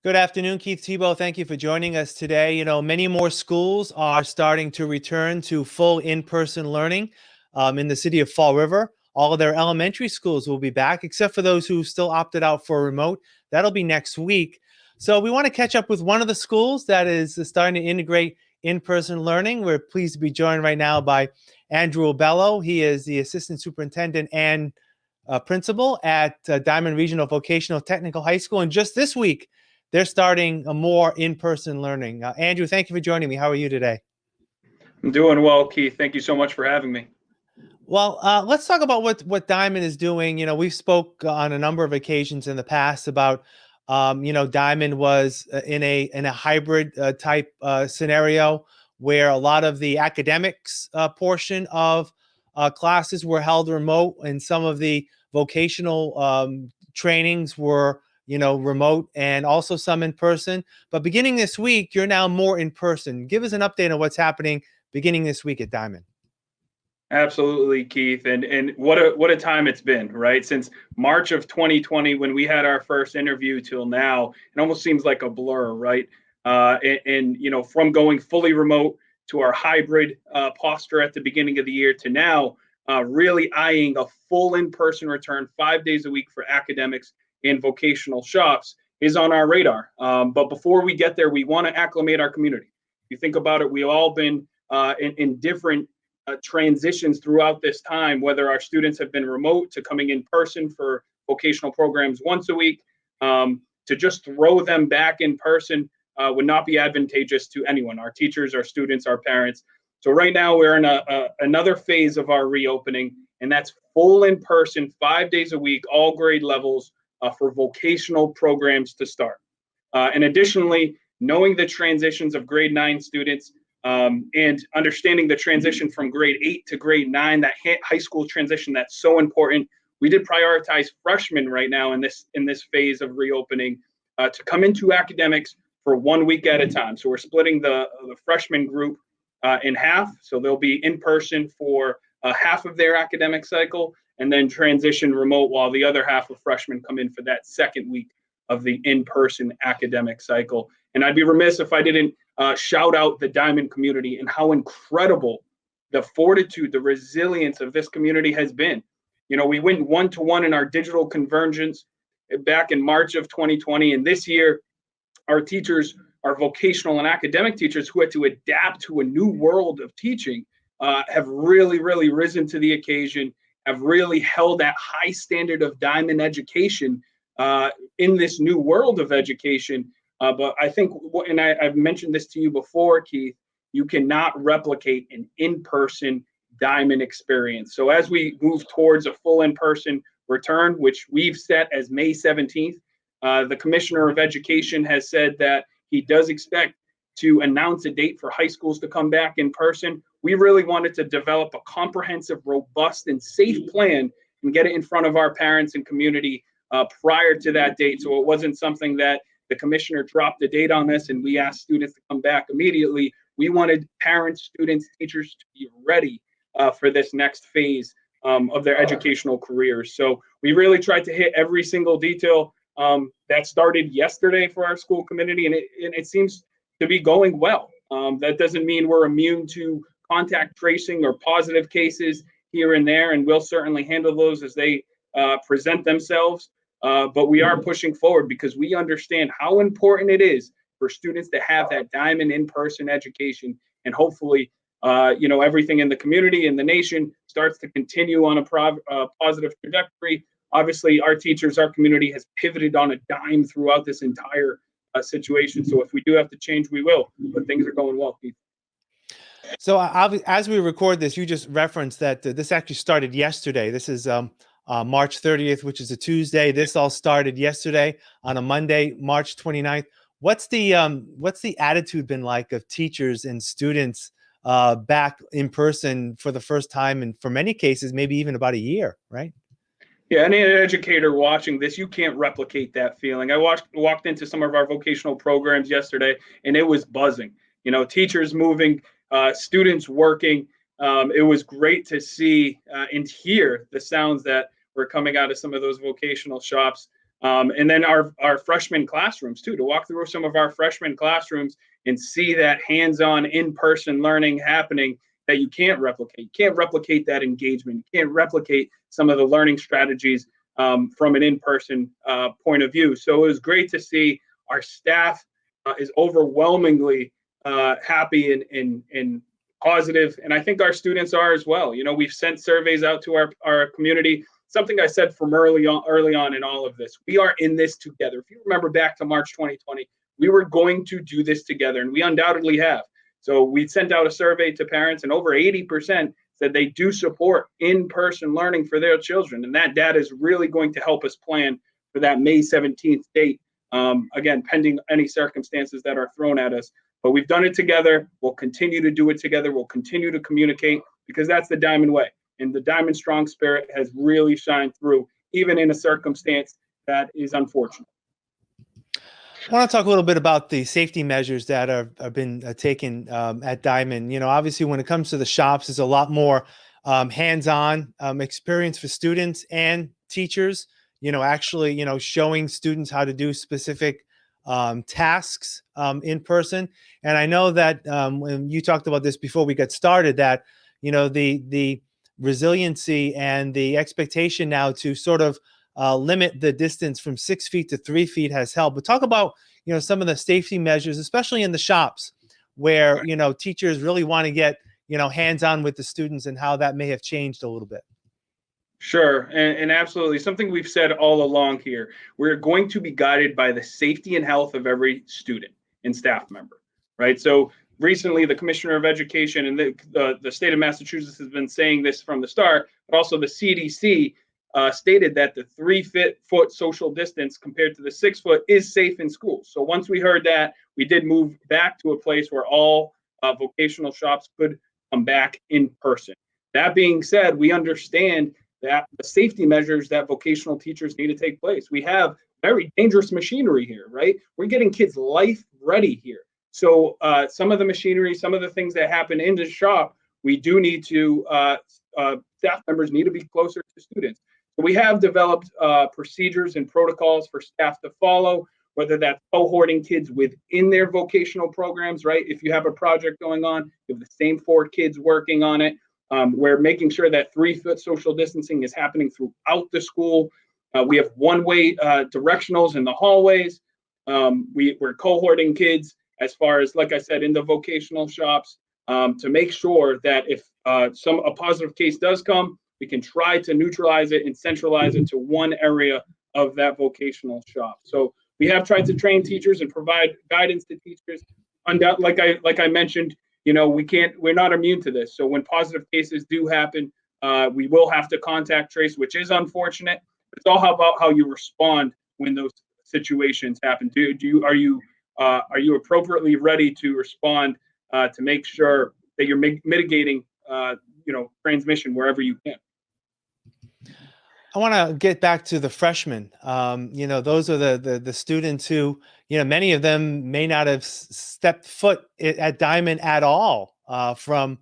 Good afternoon, Keith Tebow. Thank you for joining us today. Many more schools are starting to return to full in-person learning in the city of Fall River. All of their elementary schools will be back, except for those who still opted out for remote. That'll be next week. So we want to catch up with one of the schools that is starting to integrate in-person learning. We're pleased to be joined right now by Andrew Rebello. He is the assistant superintendent and principal at Diman Regional Vocational Technical High School. And just this week, they're starting a more in-person learning. Andrew, thank you for joining me. How are you today? I'm doing well, Keith. Thank you so much for having me. Well, let's talk about what Diman is doing. We've spoke on a number of occasions in the past about, Diman was in a hybrid type scenario where a lot of the academics portion of classes were held remote, and some of the vocational trainings were remote, and also some in person. But beginning this week, you're now more in person. Give us an update on what's happening beginning this week at Diman. Absolutely, Keith. And what a time it's been, right? Since March of 2020, when we had our first interview till now, it almost seems like a blur, right? From going fully remote to our hybrid posture at the beginning of the year to now, really eyeing a full in-person return 5 days a week for academics and vocational shops is on our radar. But before we get there, we want to acclimate our community. If you think about it, we've all been in different transitions throughout this time, whether our students have been remote to coming in person for vocational programs once a week, to just throw them back in person would not be advantageous to anyone, our teachers, our students, our parents. So right now we're in another phase of our reopening, and that's full in person, 5 days a week, all grade levels, for vocational programs to start. And additionally, knowing the transitions of grade 9 students and understanding the transition from grade 8 to grade 9, that high school transition that's so important, we did prioritize freshmen right now in this phase of reopening to come into academics for 1 week at a time. So we're splitting the freshman group in half. So they'll be in person for half of their academic cycle, and then transition remote while the other half of freshmen come in for that second week of the in-person academic cycle. And I'd be remiss if I didn't shout out the Diman community and how incredible the fortitude, the resilience of this community has been. We went 1-to-1 in our digital convergence back in March of 2020, and this year, our teachers, our vocational and academic teachers who had to adapt to a new world of teaching, have really, really risen to the occasion, have really held that high standard of Diman education in this new world of education. But I think, and I've mentioned this to you before, Keith, you cannot replicate an in-person Diman experience. So as we move towards a full in-person return, which we've set as May 17th, the Commissioner of Education has said that he does expect to announce a date for high schools to come back in person. We really wanted to develop a comprehensive, robust, and safe plan and get it in front of our parents and community prior to that date. So it wasn't something that the commissioner dropped the date on this and we asked students to come back immediately. We wanted parents, students, teachers to be ready for this next phase of their educational careers. So we really tried to hit every single detail that started yesterday for our school community, and it seems to be going well. That doesn't mean we're immune to contact tracing or positive cases here and there, and we'll certainly handle those as they present themselves. But we are pushing forward because we understand how important it is for students to have that Diman in-person education, and hopefully, everything in the community and the nation starts to continue on a positive trajectory. Obviously, our teachers, our community has pivoted on a dime throughout this entire situation. So if we do have to change, we will. But things are going well, Keith. So as we record this, you just referenced that this actually started yesterday. This is March 30th, which is a Tuesday. This all started yesterday on a Monday, March 29th. What's the attitude been like of teachers and students back in person for the first time, and for many cases, maybe even about a year, right? Yeah, any educator watching this, you can't replicate that feeling. I walked into some of our vocational programs yesterday, and it was buzzing. Teachers moving, students working. It was great to see and hear the sounds that were coming out of some of those vocational shops. And then our freshman classrooms too, to walk through some of our freshman classrooms and see that hands-on in-person learning happening that you can't replicate. You can't replicate that engagement. You can't replicate some of the learning strategies from an in-person point of view. So it was great to see our staff is overwhelmingly happy and positive, and I think our students are as well. You know, we've sent surveys out to our community. Something I said from early on in all of this, we are in this together. If you remember back to March 2020, we were going to do this together, and we undoubtedly have. So we sent out a survey to parents, and over 80% said they do support in-person learning for their children, and that data is really going to help us plan for that May 17th date. Again, pending any circumstances that are thrown at us. But we've done it together. We'll continue to do it together. We'll continue to communicate, because that's the Diman way. And the Diman strong spirit has really shined through, even in a circumstance that is unfortunate. I want to talk a little bit about the safety measures that have been taken at Diman. You know, obviously, when it comes to the shops, there's a lot more hands-on experience for students and teachers. You know, actually, you know, showing students how to do specific tasks in person. And I know that when you talked about this before we got started, that, you know, the resiliency and the expectation now to sort of limit the distance from 6 feet to 3 feet has helped. But talk about, you know, some of the safety measures, especially in the shops where, you know, teachers really want to get, you know, hands-on with the students, and how that may have changed a little bit. Sure, and absolutely. Something we've said all along here, we're going to be guided by the safety and health of every student and staff member, right? So recently, the Commissioner of Education and the state of Massachusetts has been saying this from the start, but also the CDC stated that the 3-foot social distance compared to the 6-foot is safe in schools. So once we heard that, we did move back to a place where all vocational shops could come back in person. That being said, we understand that the safety measures that vocational teachers need to take place. We have very dangerous machinery here, right? We're getting kids life ready here. So some of the machinery, some of the things that happen in the shop, we do need to, staff members need to be closer to students. So we have developed procedures and protocols for staff to follow, whether that's cohorting kids within their vocational programs, right? If you have a project going on, you have the same 4 kids working on it. We're making sure that 3-foot social distancing is happening throughout the school. We have one-way directionals in the hallways. We're cohorting kids as far as, like I said, in the vocational shops to make sure that if a positive case does come, we can try to neutralize it and centralize it to one area of that vocational shop. So we have tried to train teachers and provide guidance to teachers. Like I mentioned, you know, we're not immune to this. So when positive cases do happen, we will have to contact trace, which is unfortunate. It's all about how you respond when those situations happen. Are you appropriately ready to respond to make sure that you're mitigating, transmission wherever you can? I want to get back to the freshmen. You know, those are the students who, you know, many of them may not have stepped foot at Diman at all from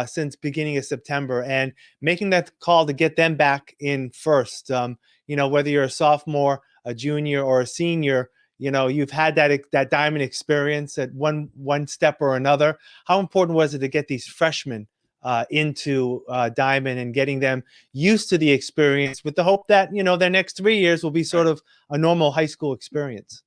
since beginning of September, and making that call to get them back in first. You know, whether you're a sophomore, a junior, or a senior, you know, you've had that Diman experience at one step or another. How important was it to get these freshmen into Diman and getting them used to the experience, with the hope that, you know, their next 3 years will be sort of a normal high school experience?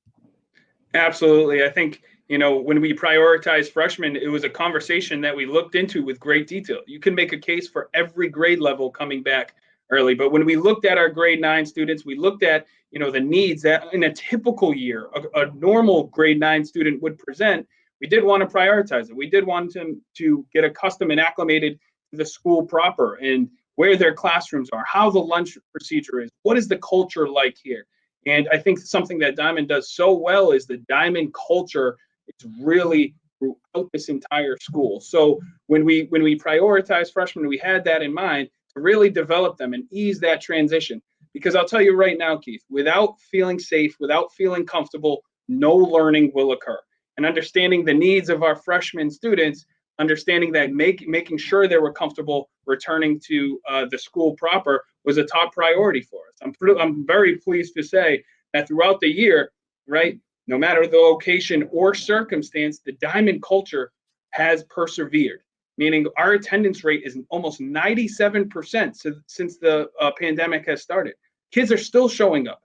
Absolutely. I think, you know, when we prioritized freshmen, it was a conversation that we looked into with great detail. You can make a case for every grade level coming back early, but when we looked at our grade 9 students, we looked at, you know, the needs that in a typical year, a normal grade 9 student would present. We did want to prioritize it. We did want them to get accustomed and acclimated to the school proper and where their classrooms are, how the lunch procedure is, what is the culture like here. And I think something that Diman does so well is the Diman culture. It's really throughout this entire school. So when we prioritize freshmen, we had that in mind to really develop them and ease that transition. Because I'll tell you right now, Keith, without feeling safe, without feeling comfortable, no learning will occur. And understanding the needs of our freshman students, understanding that making sure they were comfortable returning to the school proper was a top priority for us. I'm very pleased to say that throughout the year, right, no matter the location or circumstance, the Diman culture has persevered, meaning our attendance rate is almost 97% since the pandemic has started. Kids are still showing up.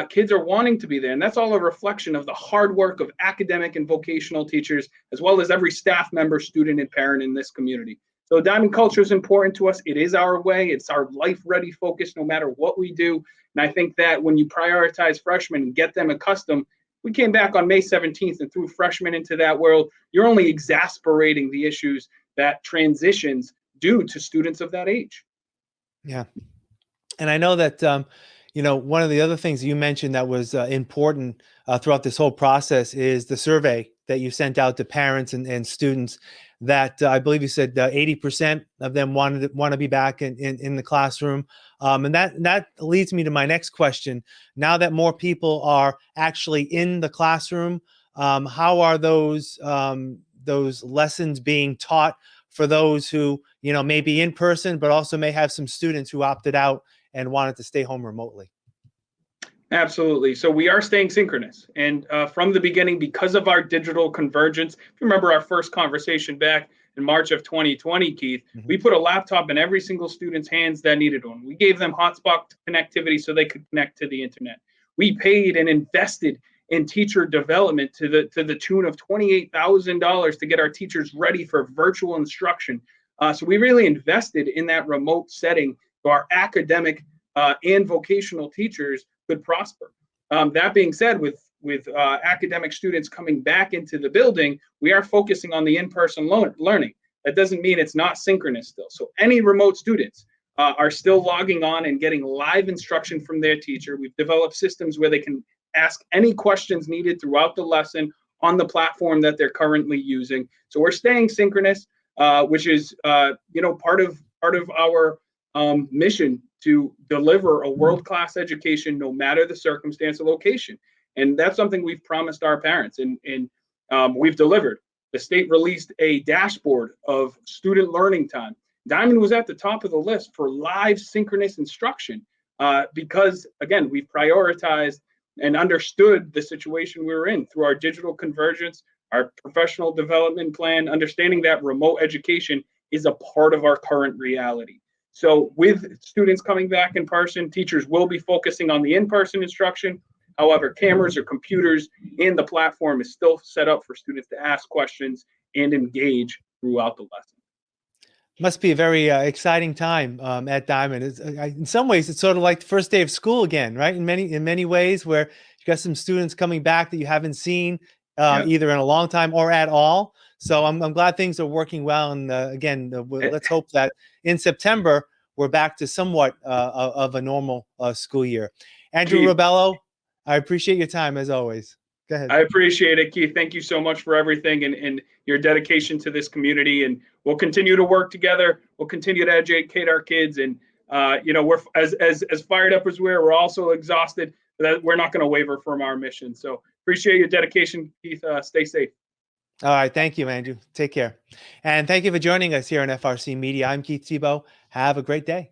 Kids are wanting to be there, and that's all a reflection of the hard work of academic and vocational teachers, as well as every staff member, student, and parent in this community. So Diman culture is important to us. It is our way. It's our life-ready focus no matter what we do. And I think that when you prioritize freshmen and get them accustomed, we came back on May 17th and threw freshmen into that world. You're only exasperating the issues that transitions do to students of that age. Yeah. And I know that, one of the other things you mentioned that was important throughout this whole process is the survey that you sent out to parents and students that I believe you said 80% of them want to be back in the classroom. And that leads me to my next question. Now that more people are actually in the classroom, how are those lessons being taught for those who, may be in person, but also may have some students who opted out and wanted to stay home remotely? Absolutely. So we are staying synchronous. And from the beginning, because of our digital convergence, if you remember our first conversation back in March of 2020, Keith, we put a laptop in every single student's hands that needed one. We gave them hotspot connectivity so they could connect to the internet. We paid and invested in teacher development to the tune of $28,000 to get our teachers ready for virtual instruction. So we really invested in that remote setting so our academic and vocational teachers could prosper. That being said, with academic students coming back into the building, we are focusing on the in-person learning. That doesn't mean it's not synchronous still. So any remote students are still logging on and getting live instruction from their teacher. We've developed systems where they can ask any questions needed throughout the lesson on the platform that they're currently using. So we're staying synchronous, which is part of our mission to deliver a world-class education no matter the circumstance or location. And that's something we've promised our parents, and we've delivered. The state released a dashboard of student learning time. Diman was at the top of the list for live synchronous instruction because, again, we've prioritized and understood the situation we were in through our digital convergence, our professional development plan, understanding that remote education is a part of our current reality. So with students coming back in person, teachers will be focusing on the in-person instruction. However, cameras or computers in the platform is still set up for students to ask questions and engage throughout the lesson. Must be a very exciting time at Diman. In some ways, it's sort of like the first day of school again, right? In many ways, where you got some students coming back that you haven't seen either in a long time or at all. So I'm glad things are working well. And again, let's hope that in September we're back to somewhat of a normal school year. Andrew Rebello, I appreciate your time as always. Go ahead. I appreciate it, Keith. Thank you so much for everything and your dedication to this community. And we'll continue to work together. We'll continue to educate our kids. And we're as fired up as we're also exhausted. That we're not going to waver from our mission. So appreciate your dedication, Keith. Stay safe. All right. Thank you, Andrew. Take care. And thank you for joining us here on FRC Media. I'm Keith Tebow. Have a great day.